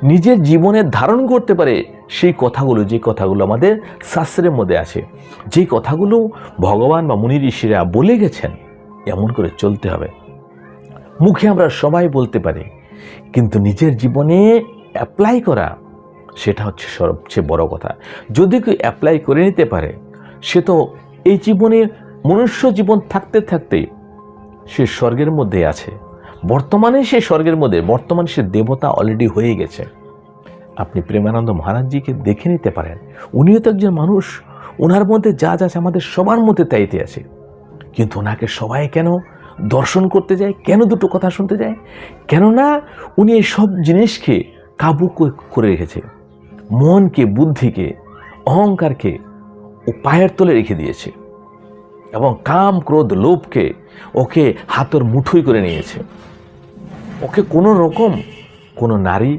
নিজের জীবনে ধারণ করতে পারে সেই কথাগুলো, যে কথাগুলো আমাদের শাস্ত্রের মধ্যে আছে, যে কথাগুলো ভগবান বা মুনি ঋষিরা বলে গেছেন, এমন করে চলতে হবে। মুখে আমরা সবাই বলতে পারি, কিন্তু নিজের জীবনে অ্যাপ্লাই করা, সেটা হচ্ছে সবচেয়ে বড় কথা। যদি কেউ অ্যাপ্লাই করে নিতে পারে, সে তো এই জীবনে মনুষ্য জীবন থাকতে থাকতেই সে স্বর্গের মধ্যে আছে। বর্তমানে সে স্বর্গের মধ্যে, বর্তমানে সে দেবতা অলরেডি হয়ে গেছে। আপনি প্রেমানন্দ মহারাজজিকে দেখে নিতে পারেন, উনিও তো একজন মানুষ, ওনার মধ্যে যা যা আছে আমাদের সবার মধ্যে তাইতে আছে। কিন্তু ওনাকে সবাই কেন দর্শন করতে যায়, কেন দুটো কথা শুনতে যায়? কেননা উনি এই সব জিনিসকে কাবু করে রেখেছে। মনকে, বুদ্ধিকে, অহংকারকে ও পায়ের তলে রেখে দিয়েছে, এবং কাম, ক্রোধ, লোভকে ওকে হাতের মুঠোই করে নিয়েছে। ওকে কোনো রকম কোনো নারী